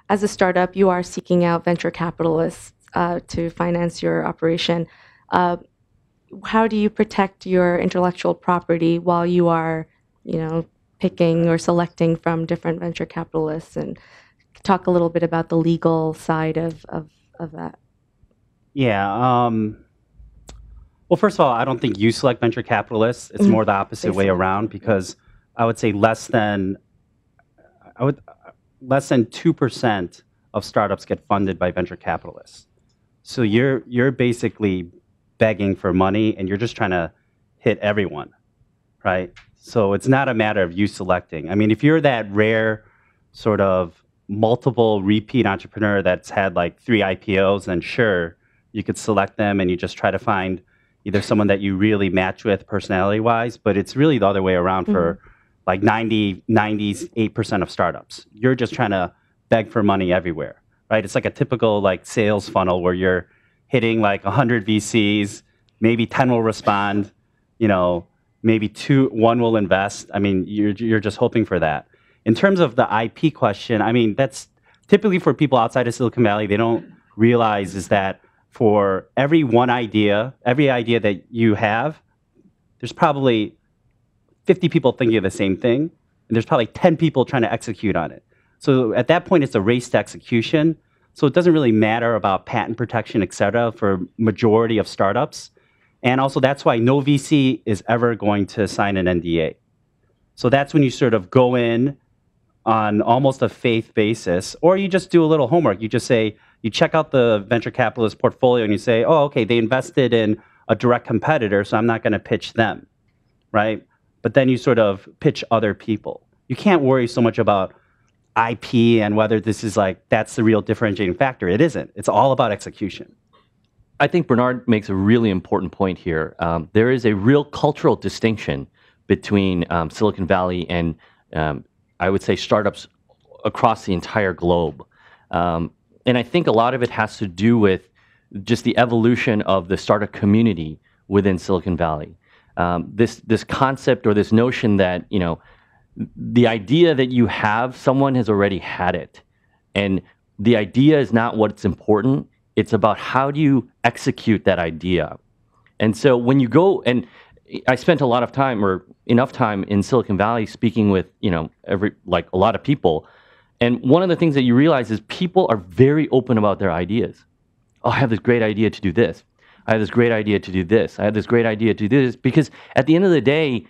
as a startup, you are seeking out venture capitalists to finance your operation. How do you protect your intellectual property while you are, picking or selecting from different venture capitalists? And talk a little bit about the legal side of that. Yeah. Well, first of all, I don't think you select venture capitalists. It's more the opposite way around, because I would say less than 2% of startups get funded by venture capitalists. So you're basically begging for money, and you're just trying to hit everyone, right? So it's not a matter of you selecting. I mean, if you're that rare sort of multiple repeat entrepreneur that's had like 3 IPOs, then sure, you could select them and you just try to find either someone that you really match with personality-wise, but it's really the other way around for like 98% of startups. You're just trying to beg for money everywhere, right? It's like a typical like sales funnel where you're hitting like 100 VCs, maybe 10 will respond, maybe 1 will invest. I mean, you're just hoping for that. In terms of the IP question, I mean, that's typically for people outside of Silicon Valley, they don't realize is that for every idea that you have, there's probably 50 people thinking of the same thing, and there's probably 10 people trying to execute on it. So at that point, it's a race to execution. So it doesn't really matter about patent protection, et cetera, for majority of startups. And also that's why no VC is ever going to sign an NDA. So that's when you sort of go in on almost a faith basis, or you just do a little homework. You just say, you check out the venture capitalist portfolio and you say, oh, okay, they invested in a direct competitor, so I'm not going to pitch them, right? But then you sort of pitch other people. You can't worry so much about IP and whether this is like, that's the real differentiating factor. It isn't. It's all about execution. I think Bernard makes a really important point here. There is a real cultural distinction between Silicon Valley and I would say startups across the entire globe. And I think a lot of it has to do with just the evolution of the startup community within Silicon Valley. This concept or this notion that, the idea that you have, someone has already had it. And the idea is not what's important. It's about how do you execute that idea. And so when you go, and I spent a lot of time or enough time in Silicon Valley speaking with, a lot of people. And one of the things that you realize is people are very open about their ideas. Oh, I have this great idea to do this. I have this great idea to do this. I have this great idea to do this. Because at the end of the day,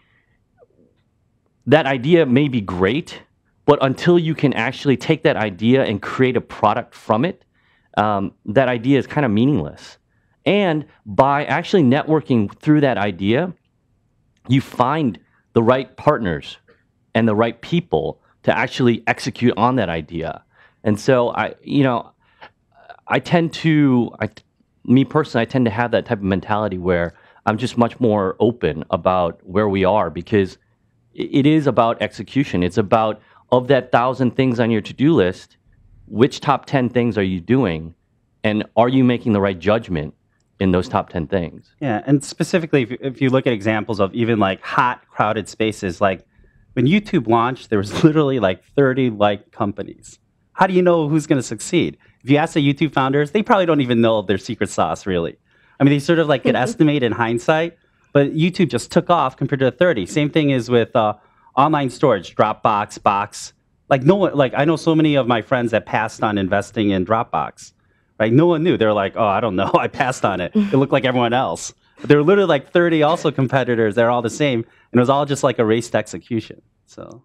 that idea may be great, but until you can actually take that idea and create a product from it, that idea is kind of meaningless. And by actually networking through that idea, you find the right partners and the right people to actually execute on that idea. And so me personally, I tend to have that type of mentality where I'm just much more open about where we are, because it is about execution. It's about, of that 1,000 things on your to-do list, which top 10 things are you doing? And are you making the right judgment in those top 10 things? Yeah, and specifically, if you look at examples of even like hot, crowded spaces, like when YouTube launched, there was literally like 30 like companies. How do you know who's going to succeed? If you ask the YouTube founders, they probably don't even know their secret sauce, really. I mean, they sort of like could estimate in hindsight, but YouTube just took off compared to the 30. Same thing is with online storage, Dropbox, Box. Like no one, like I know so many of my friends that passed on investing in Dropbox. Right? No one knew. They're like, oh, I don't know. I passed on it. It looked like everyone else. But there were literally like 30 also competitors. They're all the same. And it was all just like a race to execution. So.